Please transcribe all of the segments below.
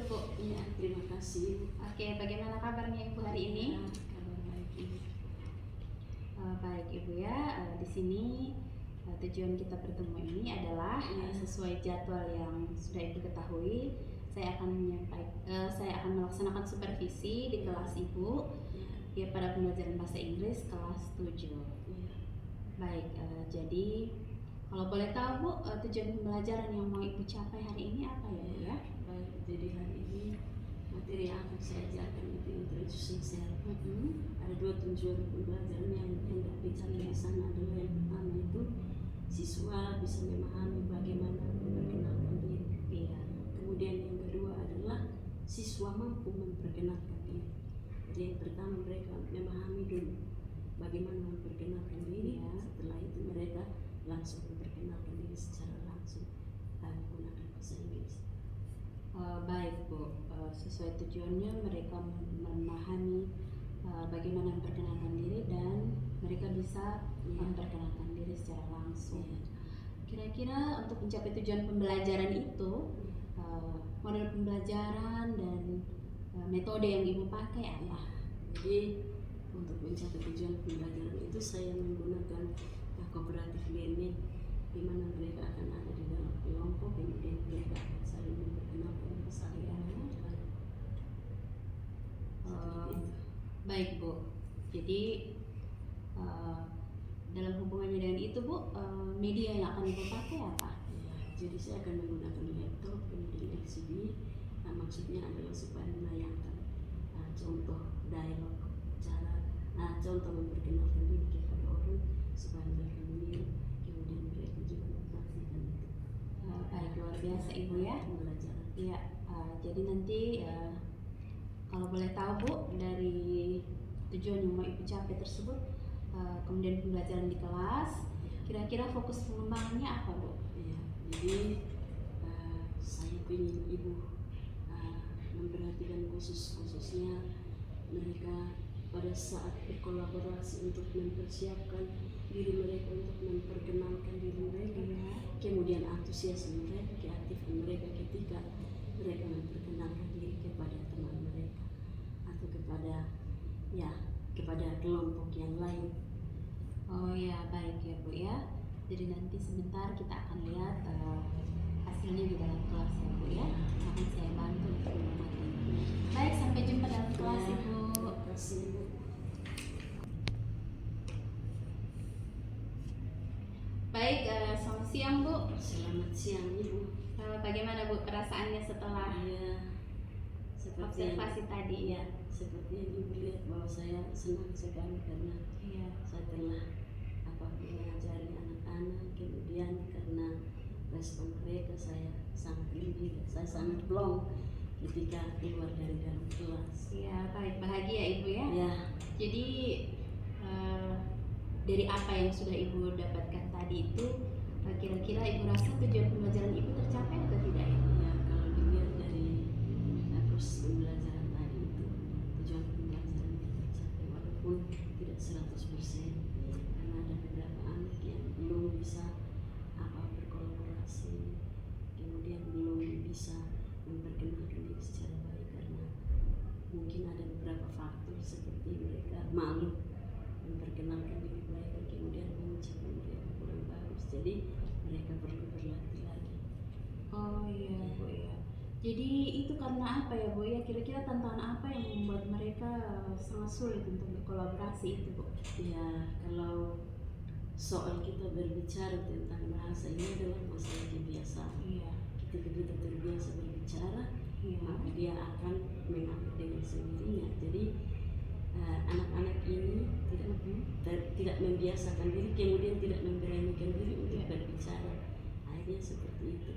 Bu. Iya, terima kasih. Oke, bagaimana kabarnya Ibu hari ini? Ya, kabar baik Ibu. Baik Ibu ya, di sini tujuan kita bertemu ini adalah sesuai jadwal yang sudah Ibu ketahui. Saya akan melaksanakan supervisi di kelas Ibu ya pada pembelajaran bahasa Inggris kelas 7. Baik, jadi kalau boleh tahu Bu, tujuan pembelajaran yang mau Ibu capai hari ini apa ya Bu ya? Baik, jadi hari ini materi yang akan saya ajarkan itu introducing self. Ada dua tujuan pembelajaran yang hendak bicara di sana. Adalah yang pertama itu siswa bisa memahami bagaimana memperkenalkan diri. Iya. Kemudian yang kedua adalah siswa mampu memperkenalkan diri. Jadi yang pertama mereka memahami dulu bagaimana memperkenalkan diri. Setelah itu mereka langsung memperkenalkan diri secara langsung menggunakan bahasa Inggris. Baik Bu, sesuai tujuannya mereka memahami bagaimana memperkenalkan diri dan mereka bisa memperkenalkan diri secara langsung. Kira-kira untuk mencapai tujuan pembelajaran itu, model pembelajaran dan metode yang Ibu pakai apa? Jadi untuk mencapai tujuan pembelajaran itu saya menggunakan cooperative learning, di mana mereka akan ada di dalam kelompok, kemudian mereka akan saling memperkenalkan dan saling mengenal. Baik Bu, jadi dalam hubungannya dengan itu Bu, media yang akan Ibu pakai apa? Ya, jadi saya akan menggunakan laptop, kemudian LCD. Maksudnya adalah supaya menayangkan contoh dialog, contoh memperkenalkan diri kepada orang supaya mereka meniru, kemudian mereka juga mempraktikkan itu. Baik, luar biasa Ibu ya. Pembelajaran. Iya, jadi nanti kalau boleh tahu Bu, dari tujuan yang mau Ibu capai tersebut, kemudian pembelajaran di kelas, kira-kira fokus pengembangannya apa Bu? Iya, jadi saya ingin Ibu memperhatikan khususnya mereka pada saat berkolaborasi untuk mempersiapkan diri mereka untuk memperkenalkan diri mereka, kemudian antusiasme mereka, keaktifan mereka ketika mereka memperkenalkan diri kepada teman mereka atau kepada kelompok yang lain. Oh ya, baik ya Bu ya. Jadi nanti sebentar kita akan lihat hasilnya di dalam kelas ya Bu ya. Akan saya bantu untuk membuat ini. Baik, sampai jumpa dalam kelas Ibu. Terima kasih Bu. Baik, selamat siang Bu. Selamat siang Ibu. Bagaimana Bu perasaannya setelah observasi tadi ya? Seperti yang Ibu lihat bahwa saya senang sekali karena saya telah mengajari anak-anak, kemudian karena respon mereka saya sangat gembira, saya sangat plong ketika keluar dari dalam kelas. Iya, baik, bahagia Ibu ya. Ya. Jadi dari apa yang sudah Ibu dapatkan tadi itu, kira-kira Ibu rasa tujuan pembelajaran Ibu tercapai atau tidak? Ya, kalau dilihat dari proses pembelajaran tadi itu, tujuan pembelajaran itu tercapai walaupun tidak 100%, karena ada beberapa anak yang belum bisa berkolaborasi, kemudian belum bisa memperkenalkan diri secara baik karena mungkin ada beberapa faktor seperti mereka malu memperkenalkan diri mereka, kemudian mengucapkan mereka kurang bagus, jadi mereka perlu berlatih lagi. Oh iya Bu ya. Jadi itu karena apa ya Bu ya? Kira-kira tantangan apa yang membuat mereka sangat sulit untuk berkolaborasi itu Bu? Ya, kalau soal kita berbicara tentang bahasa ini adalah masalah kebiasaan. Ketika kita terbiasa berbicara, maka dia akan mengalir dengan sendirinya. Jadi anak-anak ini tidak membiasakan diri, kemudian tidak memberanikan diri untuk berbicara. Akhirnya seperti itu.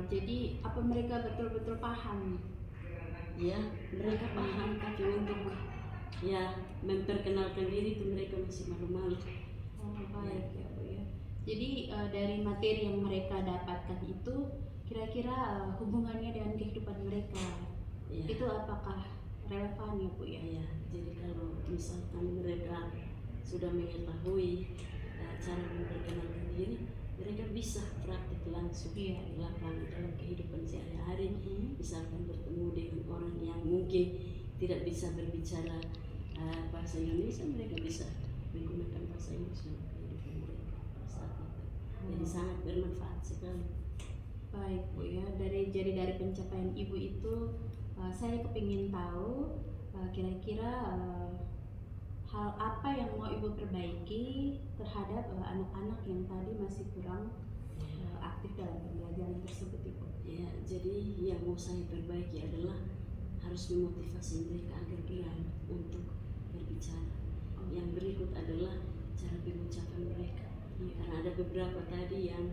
Jadi apa mereka betul-betul paham? Ya, mereka paham, tapi untuk memperkenalkan diri itu mereka masih malu-malu. Oh baik ya Bu ya. Jadi dari materi yang mereka dapatkan itu, kira-kira hubungannya dengan kehidupan mereka itu apakah relevan ya Bu ya? Ya, jadi kalau misalkan mereka sudah mengetahui cara memperkenalkan diri, mereka bisa praktik langsung di lapangan dalam kehidupan sehari-hari. misalkan bertemu dengan orang yang mungkin tidak bisa berbicara bahasa Indonesia, mereka bisa menggunakan bahasa Inggris untuk kehidupan mereka saat itu. Jadi sangat bermanfaat sekali. Baik Bu ya, jadi dari pencapaian Ibu itu saya kepingin tahu kira-kira hal apa yang mau Ibu perbaiki terhadap anak-anak yang tadi masih kurang aktif dalam pembelajaran tersebut Ibu. Ya, jadi yang mau saya perbaiki adalah harus memotivasi mereka agar berani untuk berbicara. Yang berikut adalah cara pengucapan mereka. Karena ada beberapa tadi yang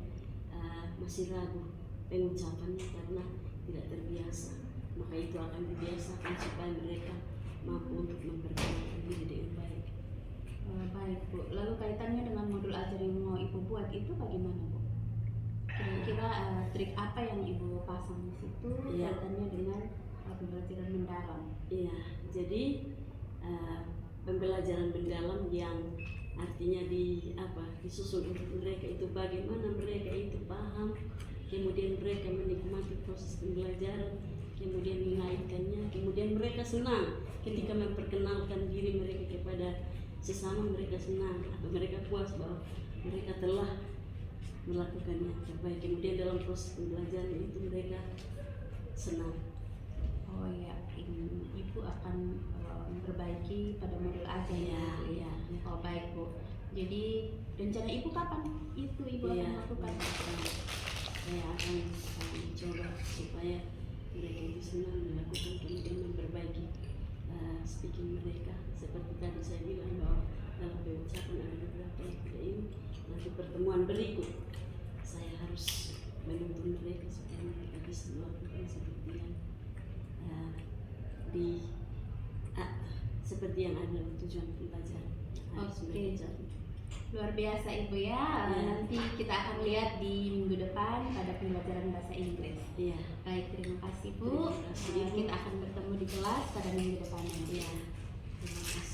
masih ragu pengucapannya karena tidak terbiasa. Maka itu akan dibiasakan supaya mereka mampu untuk memperkenalkan diri dengan baik. Baik Bu, lalu kaitannya dengan modul ajar yang mau Ibu buat itu bagaimana Bu? Kira-kira trik apa yang Ibu pasang di situ kaitannya dengan pembelajaran mendalam? Iya, jadi pembelajaran mendalam yang artinya disusun untuk mereka itu bagaimana mereka itu paham, kemudian mereka menikmati proses pembelajaran, kemudian mengaitkannya, kemudian mereka senang ketika memperkenalkan diri mereka kepada sesama, mereka senang atau mereka puas bahwa mereka telah melakukan yang terbaik, kemudian dalam proses pembelajaran itu mereka senang. Oh ya, Ibu akan memperbaiki pada modul ajar ya. Oh baik Bu. Jadi rencana Ibu kapan itu Ibu akan lakukan? Saya akan mencoba supaya mereka itu senang melakukan, kemudian memperbaiki speaking mereka. Seperti tadi saya bilang bahwa dalam pengucapan ada beberapa yang tidak ini. Nanti pertemuan berikut saya harus menuntun mereka supaya mereka bisa melakukan seperti yang seperti yang ada tujuan pembelajaran. Oke, luar biasa Ibu ya. Nanti kita akan lihat di minggu depan pada pembelajaran bahasa Inggris. Iya. Baik, terima kasih Bu. Terima kasih. Kita akan bertemu di kelas pada minggu depan. Iya. Terima kasih.